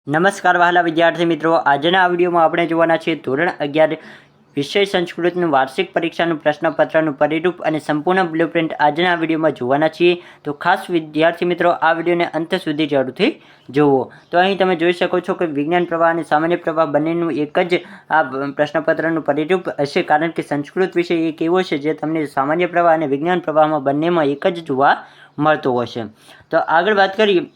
નમસ્કાર વહાલા વિદ્યાર્થી મિત્રો, આજના આ વિડીયોમાં આપણે જોવાના છીએ ધોરણ 11 વિષય સંસ્કૃતનું વાર્ષિક પરીક્ષાનું પ્રશ્નપત્રનું પરિરૂપ અને સંપૂર્ણ બ્લુપ્રિન્ટ આજના આ વિડીયોમાં જોવાના છીએ. તો ખાસ વિદ્યાર્થી મિત્રો આ વિડીયોને અંત સુધી જરૂરથી જુઓ. તો અહીં તમે જોઈ શકો છો કે વિજ્ઞાન પ્રવાહ અને સામાન્ય પ્રવાહ બંનેનું એક જ આ પ્રશ્નપત્રનું પરિરૂપ હશે, કારણ કે સંસ્કૃત વિષય એક એવો છે જે તમને સામાન્ય પ્રવાહ અને વિજ્ઞાન પ્રવાહમાં બંનેમાં એક જ જોવા મળતો હશે. તો આગળ વાત કરીએ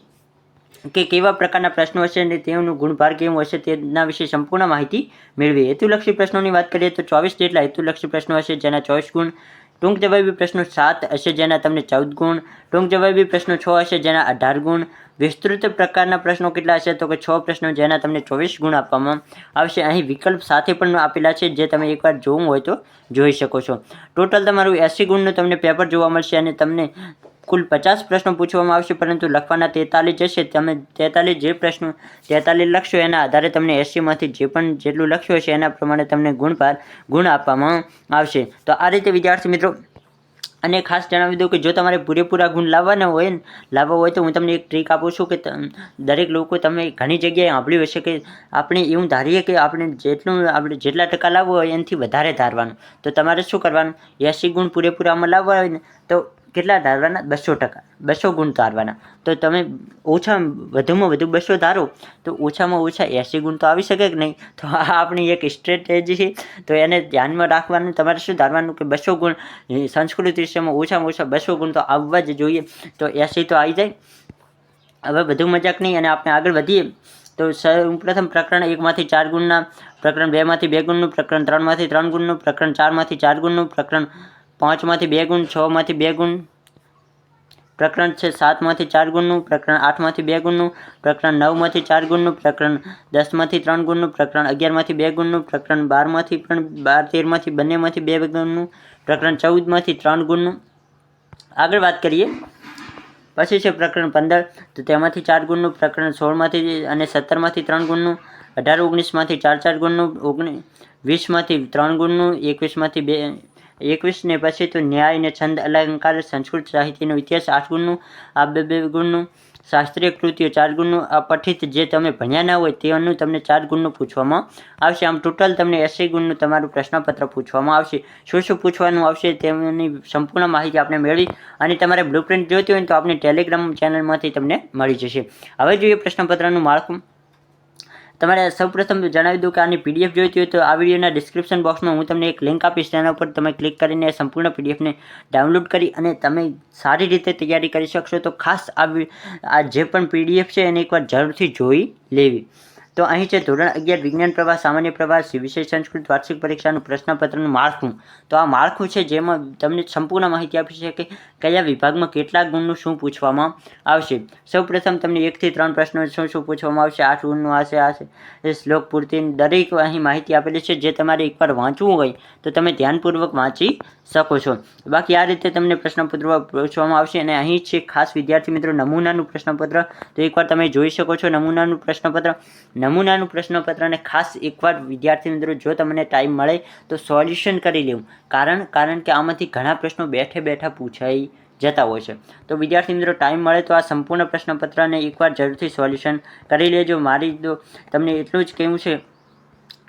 કે કેવા પ્રકારના પ્રશ્નો હશે અને તેનું ગુણભાર કેવું હશે તેના વિશે સંપૂર્ણ માહિતી મેળવીએ. હેતુલક્ષી પ્રશ્નોની વાત કરીએ તો 24 જેટલા હેતુલક્ષી પ્રશ્નો હશે જેના 24 ગુણ, ટૂંક જવાબી પ્રશ્નો 7 હશે જેના તમને 14 ગુણ, ટૂંક જવાબી પ્રશ્નો 6 હશે જેના 18 ગુણ, વિસ્તૃત પ્રકારના પ્રશ્નો કેટલા હશે તો કે 6 પ્રશ્નો જેના તમને 24 ગુણ આપવામાં આવશે. અહીં વિકલ્પ સાથે પણ આપેલા છે જે તમે એકવાર જોવું હોય તો જોઈ શકો છો. ટોટલ તમારું 80 ગુણનું તમને પેપર જોવા મળશે અને તમને કુલ 50 પ્રશ્નો પૂછવામાં આવશે, પરંતુ લખવાના 43 હશે. તમે 43 લખશો એના આધારે તમને 80માંથી જે પણ જેટલું લખ્યું હશે એના પ્રમાણે તમને ગુણ આપવામાં આવશે. તો આ રીતે વિદ્યાર્થી મિત્રો, અને ખાસ જણાવી દઉં કે જો તમારે પૂરેપૂરા ગુણ લાવવા હોય તો હું તમને એક ટ્રીક આપું છું કે દરેક લોકો, તમે ઘણી જગ્યાએ સાંભળ્યું હશે કે આપણે એવું ધારીએ કે આપણે જેટલા ટકા લાવવું હોય એનાથી વધારે ધારવાનું. તો તમારે શું કરવાનું, 80 ગુણ પૂરેપૂરામાં લાવવા હોય ને તો કેટલા ધારવાના, 200%, 200 ગુણ ધારવાના. તો તમે વધુમાં વધુ 200 ધારો તો ઓછામાં ઓછા 80 ગુણ તો આવી શકે કે નહીં. તો આ આપણી એક સ્ટ્રેટેજી છે, તો એને ધ્યાનમાં રાખવાનું. તમારે શું ધારવાનું કે 200 ગુણ સંસ્કૃત વિષયમાં ઓછામાં ઓછા 200 ગુણ તો આવવા જ જોઈએ. તો 80 તો આવી જાય. હવે વધુ મજાક નહીં અને આપણે આગળ વધીએ તો પ્રથમ પ્રકરણ 1માંથી 4 ગુણના, પ્રકરણ 2માંથી 2 ગુણનું, પ્રકરણ 3માંથી 3 ગુણનું, પ્રકરણ 4માંથી 4 ગુણનું, પ્રકરણ 5માંથી 2 ગુણ, 6માંથી 2 ગુણ, પ્રકરણ 7માંથી 4 ગુણનું, પ્રકરણ 8માંથી 2 ગુણનું, પ્રકરણ 9માંથી 4 ગુણનું, પ્રકરણ 10માંથી 3 ગુણનું, પ્રકરણ 11માંથી 2 ગુણનું, પ્રકરણ 13માંથી બંનેમાંથી 2 ગુણનું, પ્રકરણ 14માંથી 3 ગુણનું. આગળ વાત કરીએ પછી છે પ્રકરણ 15, તો તેમાંથી 4 ગુણનું, પ્રકરણ 16માંથી અને 17માંથી 3 ગુણનું, 18 19માંથી 4 ગુણનું, 20માંથી 3 ગુણનું, 21 ને પછી તો ન્યાય ને છંદ અલંકાર સંસ્કૃત સાહિત્યનો ઇતિહાસ 8 ગુણનું, આ 2 ગુણનું, શાસ્ત્રીય કૃતિઓ 4 ગુણનું, આ પઠિત જે તમે ભણ્યા ના હોય તેનું તમને 4 ગુણનું પૂછવામાં આવશે. આમ ટોટલ તમને 80 ગુણનું તમારું પ્રશ્નપત્ર પૂછવામાં આવશે. શું પૂછવાનું આવશે તેની સંપૂર્ણ માહિતી આપણે મેળવી અને તમારે બ્લુપ્રિન્ટ જોઈતી હોય તો આપણી ટેલિગ્રામ ચેનલમાંથી તમને મળી જશે. હવે જોઈએ પ્રશ્નપત્રનું માળખું. તમારે સૌપ્રથમ જણાવી દઉં કે આની PDF જોઈતી હોય તો આ વિડીયોના ડિસ્ક્રિપ્શન બોક્સમાં હું તમને એક લિંક આપીશ, તેના ઉપર તમે ક્લિક કરીને સંપૂર્ણ PDFને ડાઉનલોડ કરી અને તમે સારી રીતે તૈયારી કરી શકશો. તો ખાસ આ જે પણ PDF છે એને એકવાર જરૂરથી જોઈ લેવી. તો અહીં છે ધોરણ 11 વિજ્ઞાન પ્રવાહ, સામાન્ય પ્રવાહ, વિષય સંસ્કૃત વાર્ષિક પરીક્ષાનું પ્રશ્નપત્રનું માળખું. તો આ માળખું છે જેમાં તમને સંપૂર્ણ માહિતી આપી છે કે કયા વિભાગમાં કેટલા ગુણનું શું પૂછવામાં આવશે. સૌપ્રથમ તમને 1 થી 3 પ્રશ્નો શું પૂછવામાં આવશે, 8 ગુણનું હશે, શ્લોક પૂર્તિ દરેક અહીં માહિતી આપેલી છે. જે તમારે એકવાર વાંચવું હોય તો તમે ધ્યાનપૂર્વક વાંચી શકો છો. બાકી આ રીતે તમને પ્રશ્નપત્ર પૂછવામાં આવશે. અને અહીં છે ખાસ વિદ્યાર્થી મિત્રો નમૂનાનું પ્રશ્નપત્ર. તો એકવાર તમે જોઈ શકો છો નમૂનાનું પ્રશ્નપત્રને ખાસ એકવાર વિદ્યાર્થી મિત્રો જો તમને ટાઈમ મળે તો સોલ્યુશન કરી લેવું. કારણ કે આમાંથી ઘણા પ્રશ્નો બેઠા પૂછાઈ જતા હોય છે. તો વિદ્યાર્થી મિત્રો ટાઈમ મળે તો આ સંપૂર્ણ પ્રશ્નપત્રને એકવાર જરૂરથી સોલ્યુશન કરી લેજો. મારી તો તમને એટલું જ કહેવું છે,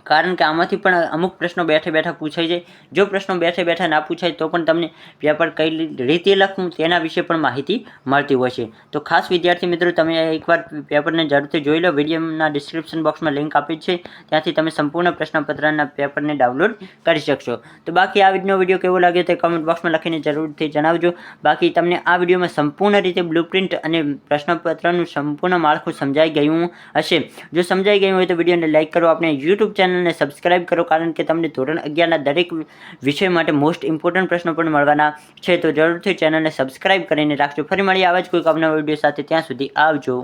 કારણ કે આમાંથી પણ અમુક પ્રશ્નો બેઠા પૂછાઈ જાય. જો પ્રશ્નો બેઠા ના પૂછાય તો પણ તમને પેપર કઈ રીતે લખવું તેના વિશે પણ માહિતી મળતી હોય છે. તો ખાસ વિદ્યાર્થી મિત્રો તમે એકવાર પેપરને જરૂરથી જોઈ લો. વિડીયોના ડિસ્ક્રિપ્શન બોક્સમાં લિંક આપી છે, ત્યાંથી તમે સંપૂર્ણ પ્રશ્નપત્રના પેપરને ડાઉનલોડ કરી શકશો. તો બાકી આ વિડીયો કેવો લાગ્યો તે કમેન્ટ બોક્સમાં લખીને જરૂરથી જણાવજો. બાકી તમને આ વિડીયોમાં સંપૂર્ણ રીતે બ્લુપ્રિન્ટ અને પ્રશ્નપત્રનું સંપૂર્ણ માળખું સમજાઈ ગયું હશે. જો સમજાઈ ગયું હોય તો વિડીયોને લાઇક કરો, આપણે YouTube ચેનલને સબસ્ક્રાઇબ કરો, કારણ કે તમને ધોરણ 11ના દરેક વિષય માટે મોસ્ટ ઇમ્પોર્ટન્ટ પ્રશ્નો પણ મળવાના છે. તો જરૂરથી ચેનલને સબસ્ક્રાઇબ કરીને રાખજો. ફરી મળીએ આવા જ કોઈક અવનવા વિડીયો સાથે. ત્યાં સુધી આવજો.